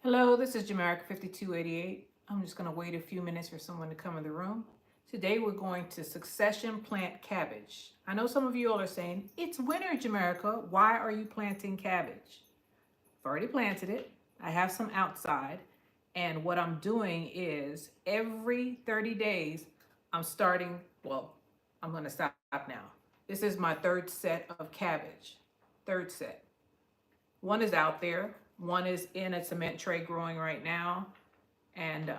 Hello, this is Jamaica 5288. I'm just going to wait a few minutes for someone to come in the room. Today we're going to succession plant cabbage. I know some of you all are saying, it's winter, Jamaica. Why are you planting cabbage? I've already planted it. I have some outside. And what I'm doing is every 30 days, I'm starting, well, I'm going to stop now. This is my third set of cabbage. Third set. One is out there. One is in a cement tray growing right now. And,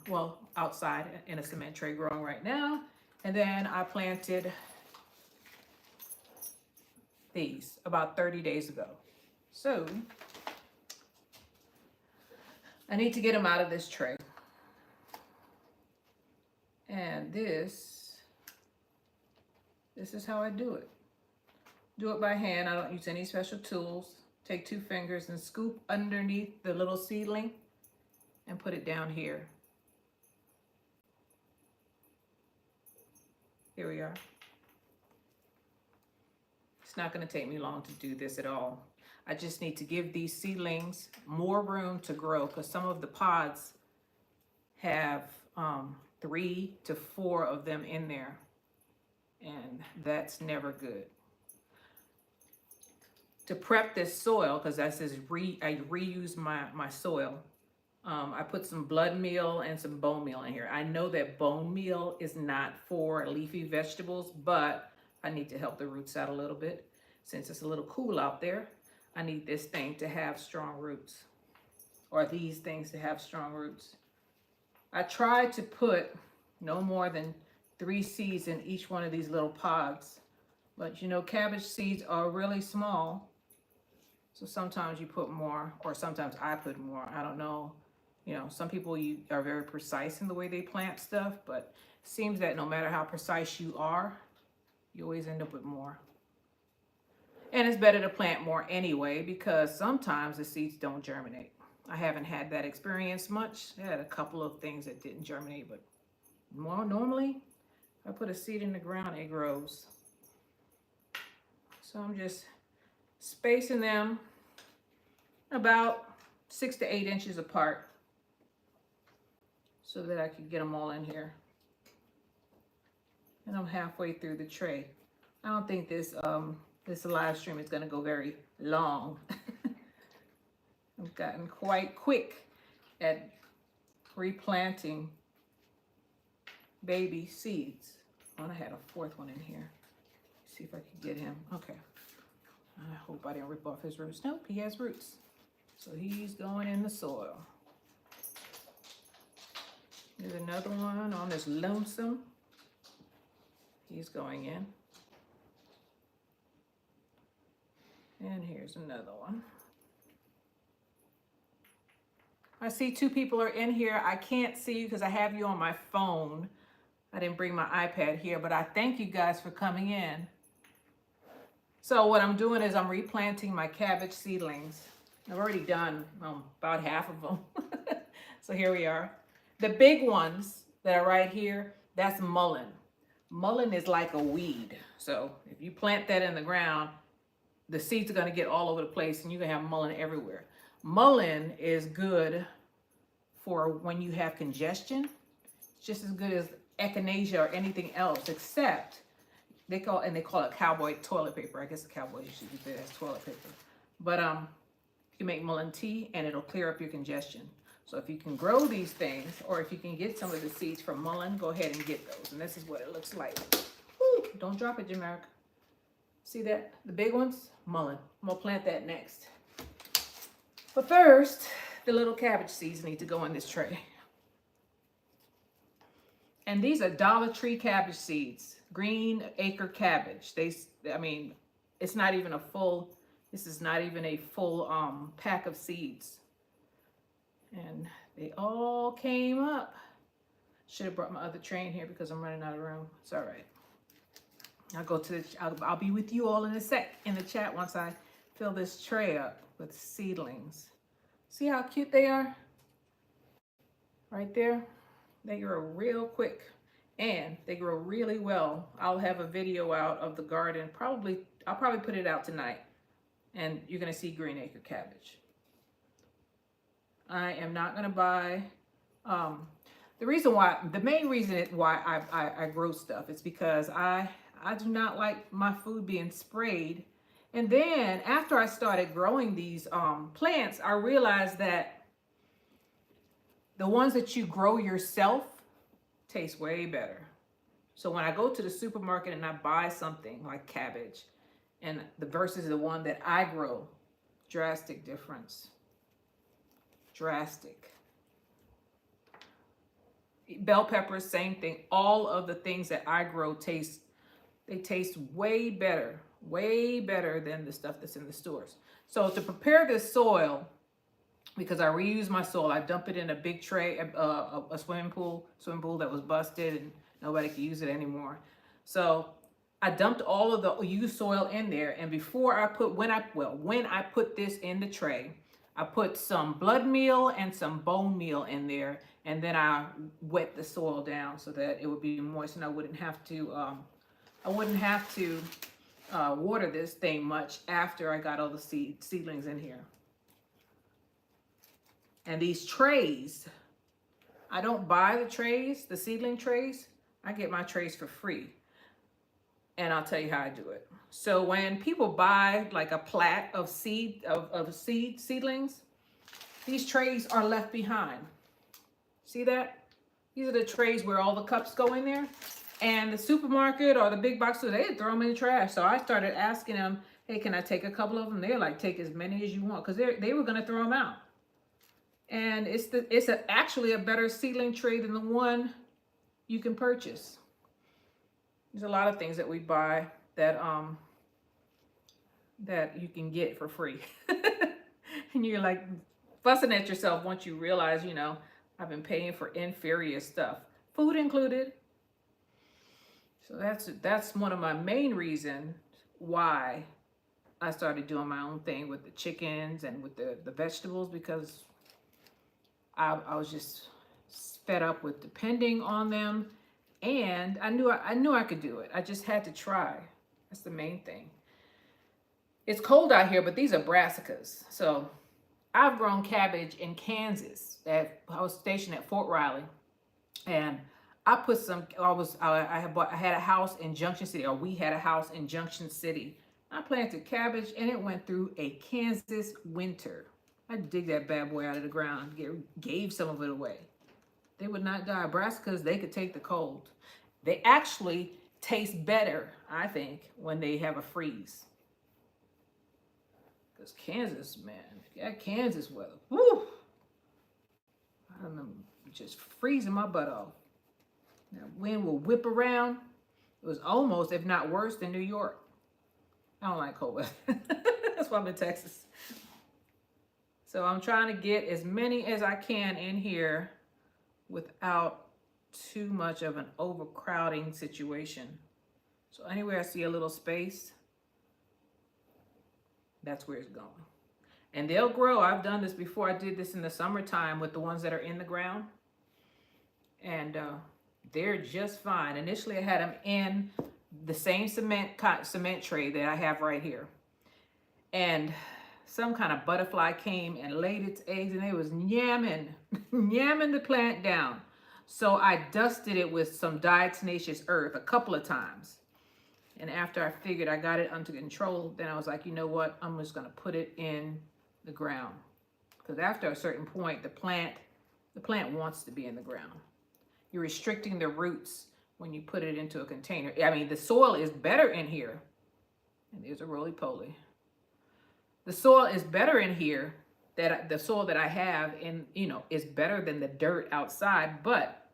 well, outside in a cement tray growing right now. And then I planted these about 30 days ago. So I need to get them out of this tray. And this is how I do it. Do it by hand. I don't use any special tools. Take 2 fingers and scoop underneath the little seedling and put it down here. Here we are. It's not going to take me long to do this at all. I just need to give these seedlings more room to grow because some of the pods have 3 to 4 of them in there, and that's never good. To prep this soil, because that says I reuse my soil, I put some blood meal and some bone meal in here. I know that bone meal is not for leafy vegetables, but I need to help the roots out a little bit. Since it's a little cool out there, I need this thing to have strong roots, or these things to have strong roots. I tried to put no more than 3 seeds in each one of these little pods, but you know, cabbage seeds are really small. So sometimes you put more, or sometimes I put more. I don't know. You know, some people are very precise in the way they plant stuff, but it seems that no matter how precise you are, you always end up with more. And it's better to plant more anyway, because sometimes the seeds don't germinate. I haven't had that experience much. I had a couple of things that didn't germinate, but more normally, if I put a seed in the ground, it grows. So I'm just spacing them about 6 to 8 inches apart so that I can get them all in here. And I'm halfway through the tray. I don't think this live stream is going to go very long. I've gotten quite quick at replanting baby seeds. Oh, I had a 4th one in here. Let's see if I can get him. Okay. I hope I didn't rip off his roots. Nope, he has roots. So he's going in the soil. There's another one on this lonesome. He's going in. And here's another one. I see 2 people are in here. I can't see you because I have you on my phone. I didn't bring my iPad here, but I thank you guys for coming in. So what I'm doing is I'm replanting my cabbage seedlings. I've already done about half of them. So here we are. The big ones that are right here, that's mullein. Mullein is like a weed. So if you plant that in the ground, the seeds are going to get all over the place and you're going to have mullein everywhere. Mullein is good for when you have congestion. It's just as good as echinacea or anything else, except they call it cowboy toilet paper. I guess the cowboys should use it as toilet paper. But you can make mullein tea and it'll clear up your congestion. So if you can grow these things, or if you can get some of the seeds from mullein, go ahead and get those. And this is what it looks like. Woo, don't drop it, Jamaica. See that? The big ones? Mullein. I'm going to plant that next. But first, the little cabbage seeds need to go in this tray. And these are Dollar Tree cabbage seeds. Green acre cabbage. It's not even a full, this is not even a full pack of seeds. And they all came up. Should have brought my other tray in here because I'm running out of room. It's all right. I'll be with you all in a sec in the chat once I fill this tray up with seedlings. See how cute they are? Right there. They grow real quick and they grow really well. I'll have a video out of the garden. I'll probably put it out tonight, and you're gonna see green acre cabbage. I am not going to buy, um, the main reason why I grow stuff is because I do not like my food being sprayed. And then after I started growing these plants, I realized that the ones that you grow yourself taste way better. So when I go to the supermarket and I buy something like cabbage and the versus the one that I grow, drastic difference. Drastic. Bell peppers, same thing. All of the things that I grow taste way better than the stuff that's in the stores. So to prepare this soil, because I reuse my soil, I dump it in a big tray, a swimming pool that was busted and nobody could use it anymore. So I dumped all of the used soil in there, and before I put, when I put this in the tray, I put some blood meal and some bone meal in there, and then I wet the soil down so that it would be moist, and I wouldn't have to water this thing much after I got all the seedlings in here. And these trays, I don't buy the trays, the seedling trays. I get my trays for free. And I'll tell you how I do it. So when people buy like a plat of seedlings, these trays are left behind. See that? These are the trays where all the cups go in there. And the supermarket or the big box store, they throw them in the trash. So I started asking them, hey, can I take a couple of them? They're like, take as many as you want, because they were going to throw them out. And it's actually a better seedling tray than the one you can purchase. There's a lot of things that we buy that you can get for free. And you're like fussing at yourself once you realize, you know, I've been paying for inferior stuff, food included. So that's one of my main reasons why I started doing my own thing with the chickens and with the vegetables, because I was just fed up with depending on them, and I knew I could do it. I just had to try. That's the main thing. It's cold out here, but these are brassicas. So I've grown cabbage in Kansas. I was stationed at Fort Riley, and I put some. I had a house in Junction City, or we had a house in Junction City. I planted cabbage, and it went through a Kansas winter. I dig that bad boy out of the ground, gave some of it away. They would not die. Brassicas, they could take the cold. They actually taste better, I think, when they have a freeze. Because Kansas, man, that Kansas weather, whoo! I don't know, just freezing my butt off. That wind will whip around. It was almost, if not worse, than New York. I don't like cold weather. That's why I'm in Texas. So I'm trying to get as many as I can in here without too much of an overcrowding situation. So anywhere I see a little space, that's where it's going. And they'll grow. I've done this before. I did this in the summertime with the ones that are in the ground. And they're just fine. Initially, I had them in the same cement tray that I have right here. And some kind of butterfly came and laid its eggs, and it was yamming the plant down. So I dusted it with some diatomaceous earth a couple of times. And after I figured I got it under control, then I was like, you know what? I'm just going to put it in the ground. Because after a certain point, the plant wants to be in the ground. You're restricting the roots when you put it into a container. I mean, the soil is better in here. And there's a roly-poly. The soil is better in here. That the soil that I have in, is better than the dirt outside, but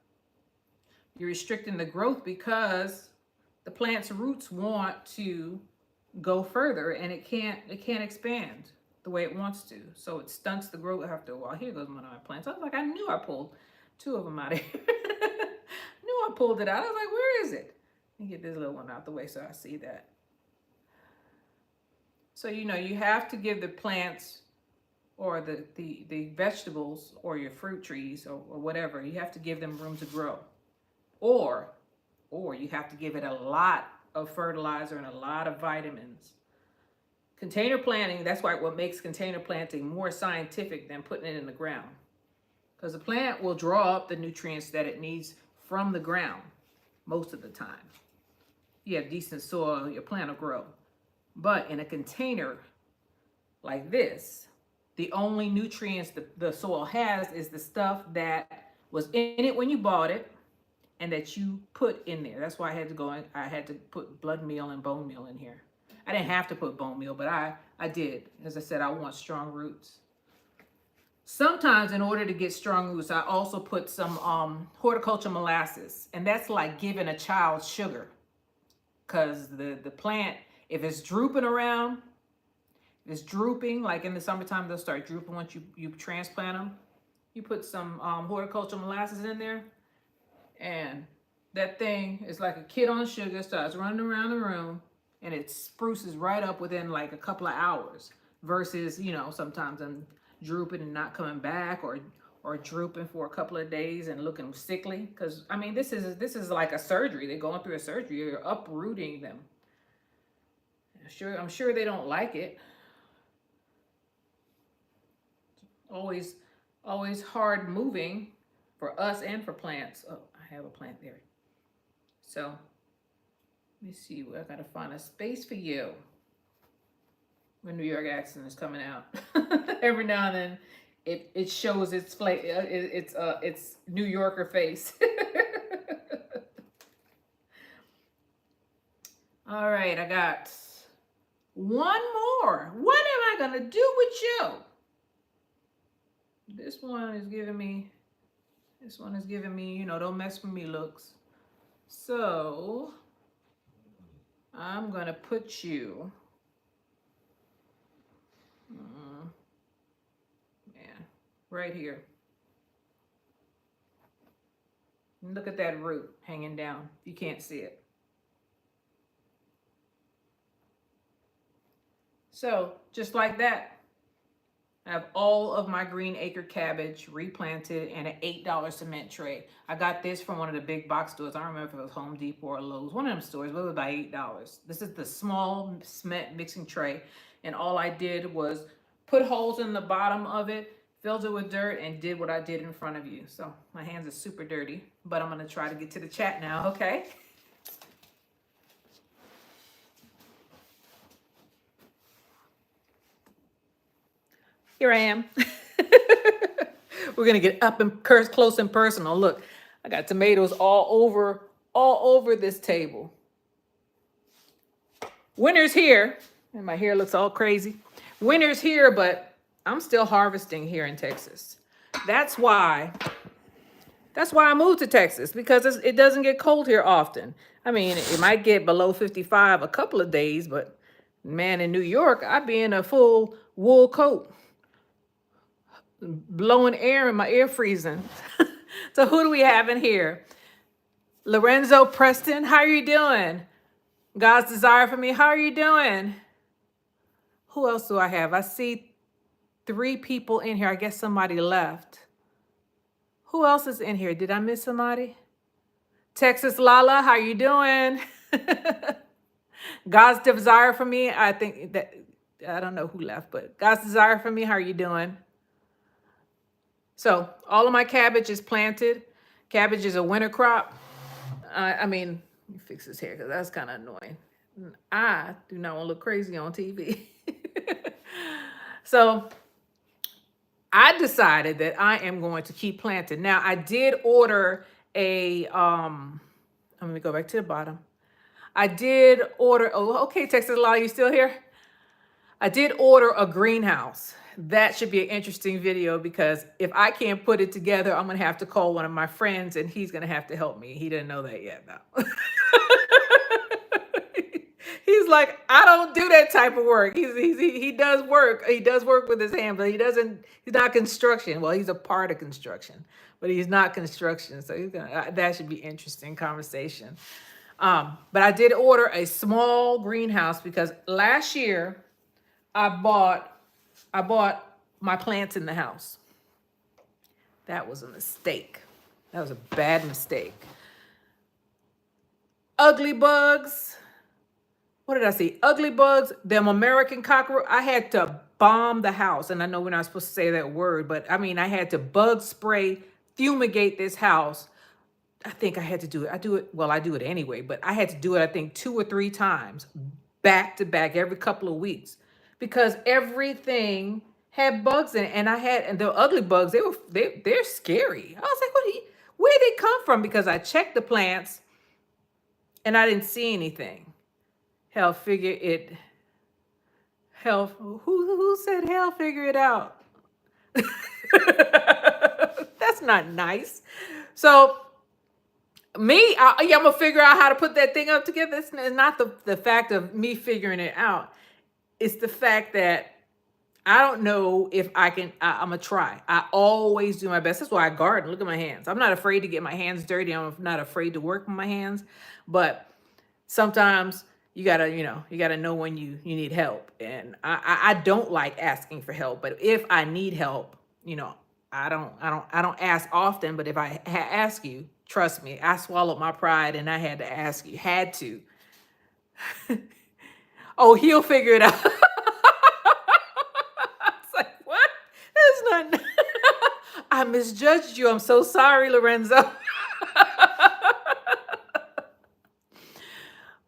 you're restricting the growth because the plant's roots want to go further, and it can't expand the way it wants to. So it stunts the growth after a while. Here goes one of my plants. I was like, I knew I pulled two of them out of here. Knew I pulled it out. I was like, where is it? Let me get this little one out the way so I see that. So, you have to give the plants or the vegetables or your fruit trees or whatever, you have to give them room to grow. Or you have to give it a lot of fertilizer and a lot of vitamins. Container planting, that's why what makes container planting more scientific than putting it in the ground. Because the plant will draw up the nutrients that it needs from the ground most of the time. If you have decent soil, your plant will grow. But in a container like this, the only nutrients the soil has is the stuff that was in it when you bought it and that you put in there. That's why I had to put blood meal and bone meal in here. I didn't have to put bone meal, but I did. As I said, I want strong roots. Sometimes in order to get strong roots, I also put some horticulture molasses. And that's like giving a child sugar. Because the plant, if it's drooping around, if it's drooping, like in the summertime, they'll start drooping once you transplant them. You put some horticulture molasses in there. And that thing is like a kid on sugar, starts running around the room. And it spruces right up within like a couple of hours versus, you know, sometimes I'm drooping and not coming back or drooping for a couple of days and looking sickly. Because, I mean, this is like a surgery. They're going through a surgery. You're uprooting them. I'm sure they don't like it. Always hard moving for us and for plants. Oh, I have a plant there. So let me see, I gotta find a space for you. When New York accent is coming out. Every now and then it shows its New Yorker face. All right, I got one more. What am I gonna do with you? This one is giving me, you know, don't mess with me looks. So I'm gonna put you, right here. And look at that root hanging down. You can't see it. So just like that, I have all of my green acre cabbage replanted in an $8 cement tray. I got this from one of the big box stores. I don't remember if it was Home Depot or Lowe's, one of them stores, but it was about $8. This is the small cement mixing tray. And all I did was put holes in the bottom of it, filled it with dirt, and did what I did in front of you. So my hands are super dirty, but I'm gonna try to get to the chat now, okay? Here I am. We're gonna get up and close and personal. Look, I got tomatoes all over this table. Winter's here, and my hair looks all crazy. Winter's here, but I'm still harvesting here in Texas. That's why I moved to Texas, because it doesn't get cold here often. I mean, it might get below 55 a couple of days, but man, in New York, I'd be in a full wool coat, blowing air in my ear freezing. So who do we have in here? Lorenzo Preston, how are you doing? God's desire for me, how are you doing? Who else do I have? I see 3 people in here. I guess somebody left. Who else is in here? Did I miss somebody? Texas Lala, how you doing? God's desire for me, I think that, I don't know who left, but God's desire for me, how are you doing? So all of my cabbage is planted. Cabbage is a winter crop. I mean, let me fix his hair because that's kind of annoying. I do not want to look crazy on TV. So I decided that I am going to keep planting. Now, I did order a, let me go back to the bottom. I did order, oh, okay, Texas Law, you still here? I did order a greenhouse. That should be an interesting video, because if I can't put it together, I'm going to have to call one of my friends and he's going to have to help me. He didn't know that yet, though. He's like, I don't do that type of work. He does work. He does work with his hands, but he's not construction. Well, he's a part of construction, but he's not construction. So that should be interesting conversation. But I did order a small greenhouse because last year I bought my plants in the house. That was a mistake. That was a bad mistake. Ugly bugs. what did I see? Ugly bugs, them American cockroach. I had to bomb the house. And I know we're not supposed to say that word, but I mean, I had to bug spray, fumigate this house. I think I had to do it. I do it anyway, but I had to do it, I think, 2 or 3 times back to back every couple of weeks because everything had bugs in it. And the ugly bugs, they're scary. I was like, where'd they come from? Because I checked the plants and I didn't see anything. Hell, figure it. Hell, who said hell? Figure it out. That's not nice. So I'm gonna figure out how to put that thing up together. It's not the fact of me figuring it out. It's the fact that I don't know if I can. I'm gonna try. I always do my best. That's why I garden. Look at my hands. I'm not afraid to get my hands dirty. I'm not afraid to work with my hands. But sometimes you gotta know when you need help. And I don't like asking for help. But if I need help, I don't ask often. But if I ask you, trust me, I swallowed my pride and I had to ask you. Had to. Oh, he'll figure it out. It's like, what? That's not. I misjudged you. I'm so sorry, Lorenzo.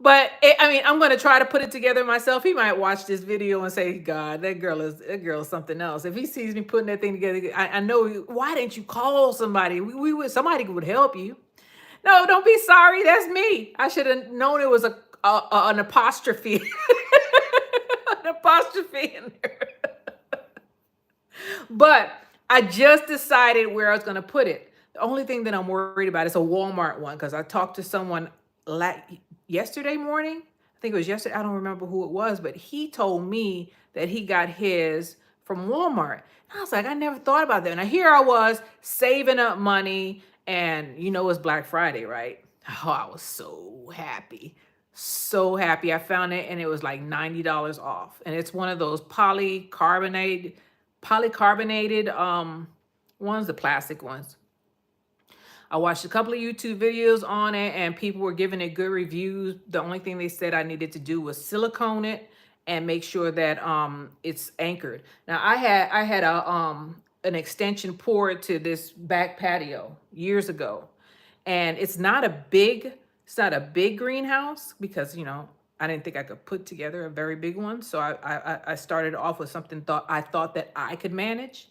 But I mean, I'm gonna try to put it together myself. He might watch this video and say, "God, that girl is something else." If he sees me putting that thing together, I know. Why didn't you call somebody? Somebody would help you. No, don't be sorry. That's me. I should have known it was an apostrophe, an apostrophe in there. But I just decided where I was going to put it. The only thing that I'm worried about is a Walmart one because I talked to someone yesterday morning. I think it was yesterday. I don't remember who it was, but he told me that he got his from Walmart. And I was like, I never thought about that. And here I was saving up money, and it's Black Friday, right? Oh, I was so happy. So happy. I found it and it was like $90 off. And it's one of those polycarbonated ones, the plastic ones. I watched a couple of YouTube videos on it and people were giving it good reviews. The only thing they said I needed to do was silicone it and make sure that it's anchored. Now I had an extension poured to this back patio years ago. And it's not a big greenhouse because I didn't think I could put together a very big one. So I started off with something I thought that I could manage.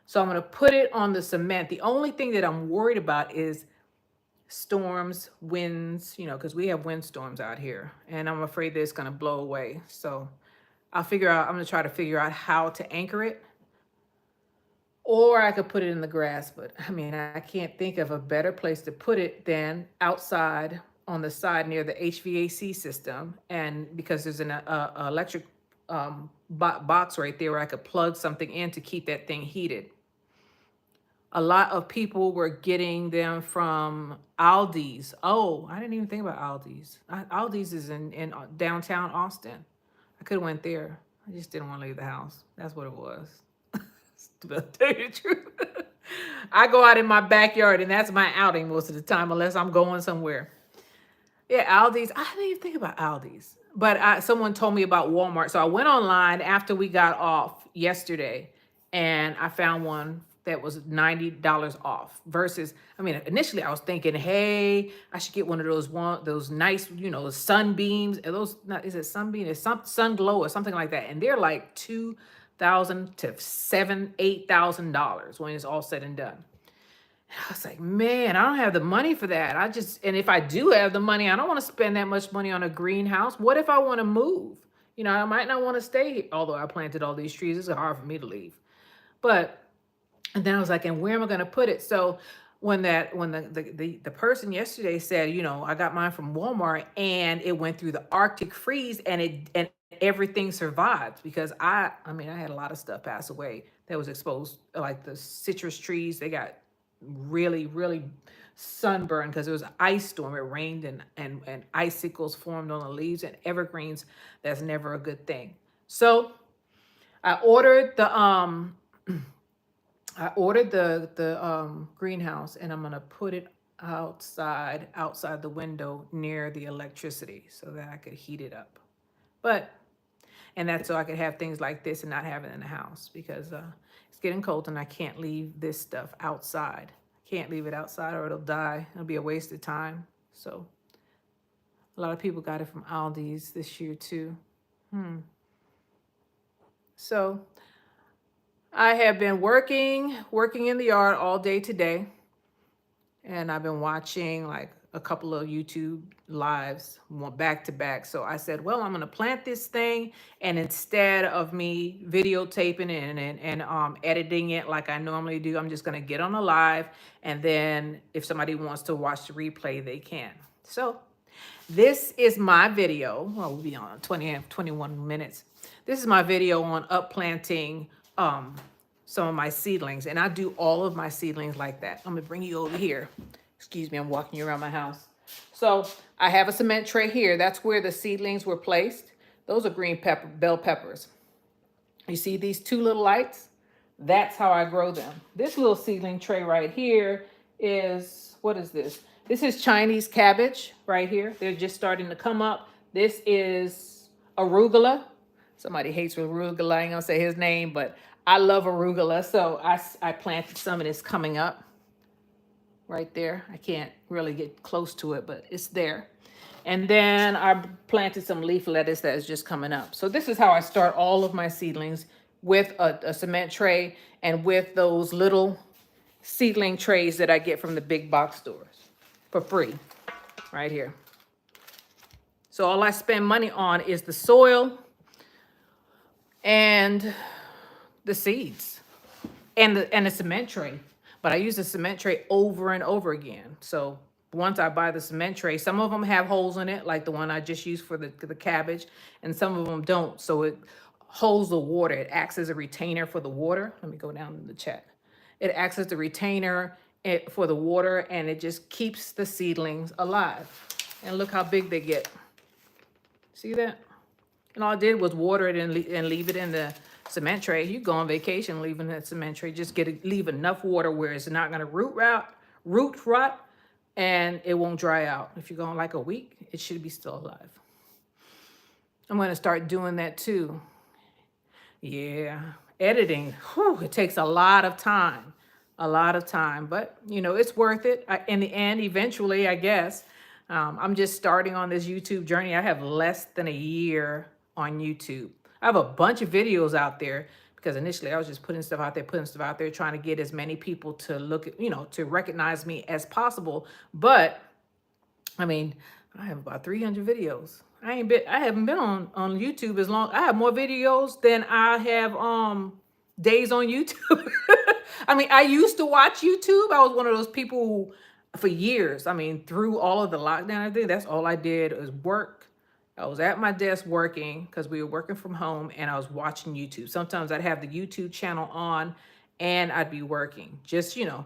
So I'm going to put it on the cement. The only thing that I'm worried about is storms, winds, because we have windstorms out here and I'm afraid that it's going to blow away. So I'm going to try to figure out how to anchor it, or I could put it in the grass. But I mean, I can't think of a better place to put it than outside on the side near the HVAC system. And because there's an electric box right there where I could plug something in to keep that thing heated. A lot of people were getting them from Aldi's. Oh, I didn't even think about Aldi's. Aldi's is in downtown Austin. I could have went there. I just didn't want to leave the house. That's what it was. To tell you the truth. I go out in my backyard and that's my outing most of the time, unless I'm going somewhere. Yeah, Aldi's. I didn't even think about Aldi's. But someone told me about Walmart. So I went online after we got off yesterday and I found one that was $90 off versus, I mean, initially I was thinking, hey, I should get one of those nice, sunbeams. Is it sunbeam? It's sun glow or something like that. And they're like $2,000 to $8,000 when it's all said and done. I was like, man, I don't have the money for that. And if I do have the money, I don't want to spend that much money on a greenhouse. What if I want to move? I might not want to stay here. Although I planted all these trees, it's hard for me to leave. And then I was like, and where am I going to put it? So when the person yesterday said, I got mine from Walmart and it went through the Arctic freeze and everything survived because I had a lot of stuff pass away that was exposed, like the citrus trees. They got really, really sunburned because it was an ice storm. It rained and icicles formed on the leaves, and evergreens, that's never a good thing. So I ordered the greenhouse, and I'm gonna put it outside the window near the electricity so that I could heat it up. But, and that's so I could have things like this and not have it in the house, because it's getting cold and I can't leave this stuff outside. Can't leave it outside or it'll die. It'll be a waste of time. So a lot of people got it from Aldi's this year too. So I have been working in the yard all day today. And I've been watching like a couple of YouTube lives back to back. So I said, well, I'm going to plant this thing. And instead of me videotaping it and editing it like I normally do, I'm just going to get on a live. And then if somebody wants to watch the replay, they can. So this is my video. Well, we'll be on 21 minutes. This is my video on upplanting some of my seedlings. And I do all of my seedlings like that. I'm going to bring you over here. Excuse me, I'm walking you around my house. So I have a cement tray here. That's where the seedlings were placed. Those are green bell peppers. You see these two little lights? That's how I grow them. This little seedling tray right here is, what is this? This is Chinese cabbage right here. They're just starting to come up. This is arugula. Somebody hates arugula. I ain't gonna say his name, but I love arugula. So I planted some and it's coming up right there. I can't really get close to it, but it's there. And then I planted some leaf lettuce that is just coming up. So this is how I start all of my seedlings, with a cement tray and with those little seedling trays that I get from the big box stores for free right here. So all I spend money on is the soil and the seeds and the cement tray. But I use the cement tray over and over again. So once I buy the cement tray, some of them have holes in it, like the one I just used for the cabbage, and some of them don't. So it holds the water. It acts as a retainer for the water. Let me go down in the chat. It acts as the retainer for the water, and it just keeps the seedlings alive. And look how big they get. See that? And all I did was water it and leave it in the cement tray. You go on vacation leaving that cement tray, just leave enough water where it's not going to root rot, and it won't dry out. If you're going like a week, it should be still alive. I'm going to start doing that too. Yeah, editing, whew, it takes a lot of time, but you know, it's worth it. In the end, eventually, I guess. I'm just starting on this YouTube journey. I have less than a year on YouTube. I have a bunch of videos out there because initially I was just putting stuff out there, trying to get as many people to look at, to recognize me as possible. But I mean, I have about 300 videos. I haven't been on YouTube as long. I have more videos than I have days on YouTube. I mean, I used to watch YouTube. I was one of those people who, for years, I mean, through all of the lockdown, I think that's all I did was work. I was at my desk working because we were working from home, and I was watching YouTube. Sometimes I'd have the YouTube channel on and I'd be working, just so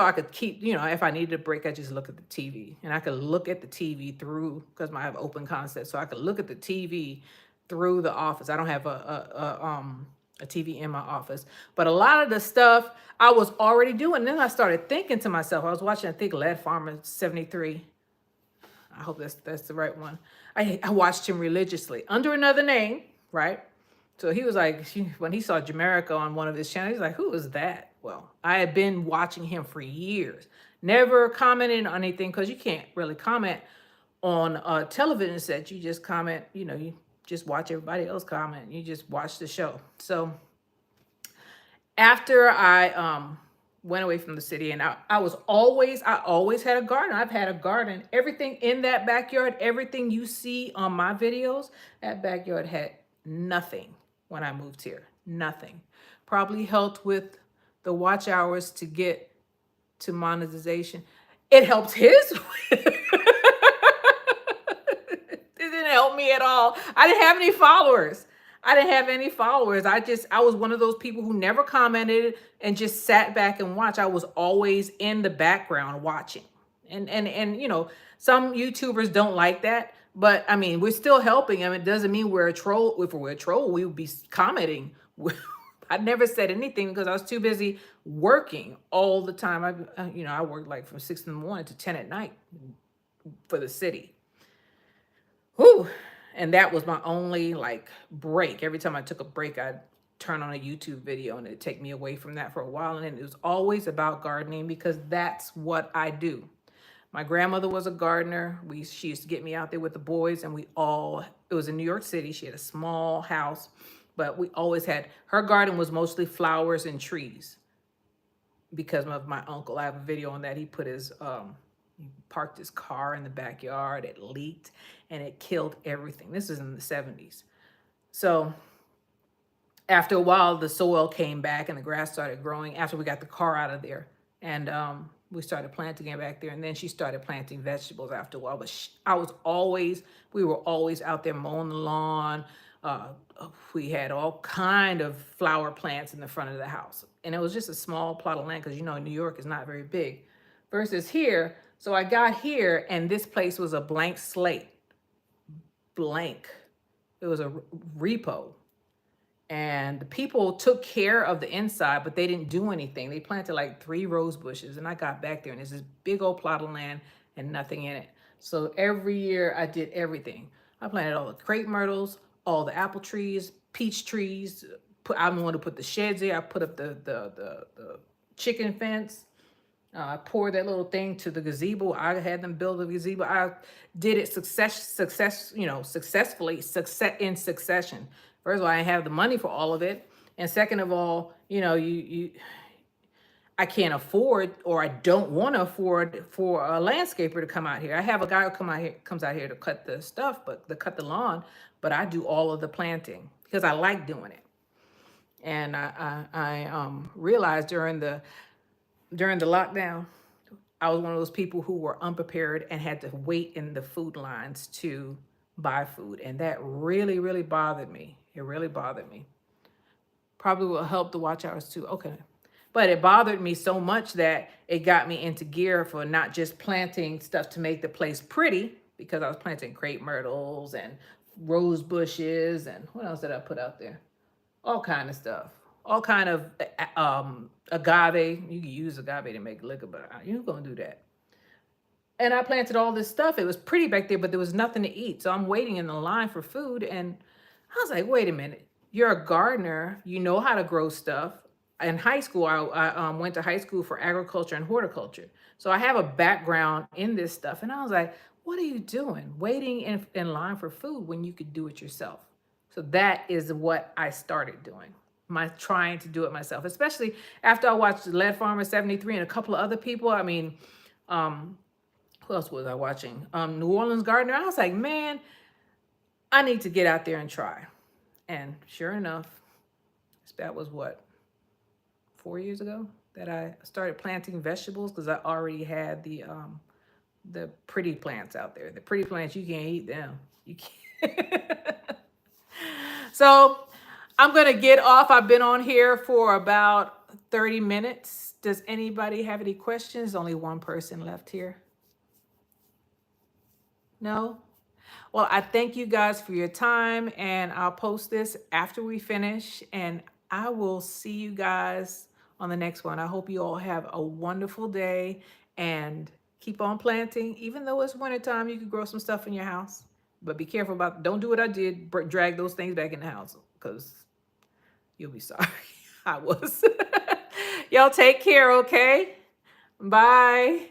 I could keep, if I needed a break, I just look at the TV, and I could look at the TV through, because I have open concept. So I could look at the TV through the office. I don't have a TV in my office, but a lot of the stuff I was already doing. Then I started thinking to myself, I was watching, I think, Lead Farmer 73. I hope that's the right one. I watched him religiously under another name, right? So he was like, when he saw Jamaica on one of his channels, he's like, who is that? Well, I had been watching him for years, never commenting on anything, because you can't really comment on a television set. You just comment, you just watch everybody else comment. You just watch the show. So after I went away from the city, and I always had a garden. I've had a garden. Everything in that backyard, everything you see on my videos, that backyard had nothing when I moved here. Nothing. Probably helped with the watch hours to get to monetization. It helped his. It didn't help me at all. I didn't have any followers. I was one of those people who never commented and just sat back and watched. I was always in the background watching. And some YouTubers don't like that, but I mean, we're still helping. I mean, it doesn't mean we're a troll. If we're a troll, we would be commenting. I never said anything because I was too busy working all the time. I worked like from 6 in the morning to 10 at night for the city. Whew. And that was my only like break. Every time I took a break, I'd turn on a YouTube video and it'd take me away from that for a while. And it was always about gardening because that's what I do. My grandmother was a gardener. She used to get me out there with the boys, and it was in New York City. She had a small house, but we always her garden was mostly flowers and trees because of my uncle. I have a video on that. He parked his car in the backyard. It leaked and it killed everything. This is in the 70s. So after a while, the soil came back and the grass started growing after we got the car out of there. And we started planting it back there. And then she started planting vegetables after a while. But we were always out there mowing the lawn. We had all kind of flower plants in the front of the house. And it was just a small plot of land because, New York is not very big versus here. So I got here and this place was a blank slate. Blank. It was a repo. And the people took care of the inside, but they didn't do anything. They planted like 3 rose bushes. And I got back there and there's this big old plot of land and nothing in it. So every year I did everything. I planted all the crepe myrtles, all the apple trees, peach trees. I'm the one who put the sheds there. I put up the chicken fence. I poured that little thing to the gazebo. I had them build a gazebo. I did it successfully in succession. First of all, I didn't have the money for all of it. And second of all, I can't afford, or I don't want to afford for a landscaper to come out here. I have a guy who comes out here to cut the stuff, to cut the lawn, but I do all of the planting because I like doing it. And I realized during the lockdown, I was one of those people who were unprepared and had to wait in the food lines to buy food. And that really, really bothered me. It really bothered me. Probably will help the watch hours too. Okay. But it bothered me so much that it got me into gear for not just planting stuff to make the place pretty, because I was planting crepe myrtles and rose bushes and what else did I put out there? All kind of stuff. All kind of agave. You can use agave to make liquor, but you're going to do that. And I planted all this stuff. It was pretty back there, but there was nothing to eat. So I'm waiting in the line for food. And I was like, wait a minute. You're a gardener. You know how to grow stuff. In high school, I went to high school for agriculture and horticulture. So I have a background in this stuff. And I was like, what are you doing? Waiting in line for food when you could do it yourself. So that is what I started doing. Trying to do it myself, especially after I watched Lead Farmer 73 and a couple of other people. I mean, who else was I watching? New Orleans Gardener. I was like, man, I need to get out there and try. And sure enough, that was 4 years ago that I started planting vegetables because I already had the pretty plants out there. The pretty plants, you can't eat them. You can't. So I'm going to get off. I've been on here for about 30 minutes. Does anybody have any questions? Only one person left here. No? Well, I thank you guys for your time, and I'll post this after we finish, and I will see you guys on the next one. I hope you all have a wonderful day and keep on planting. Even though it's wintertime, you can grow some stuff in your house, but be careful don't do what I did, drag those things back in the house, because you'll be sorry. I was. Y'all take care, okay? Bye.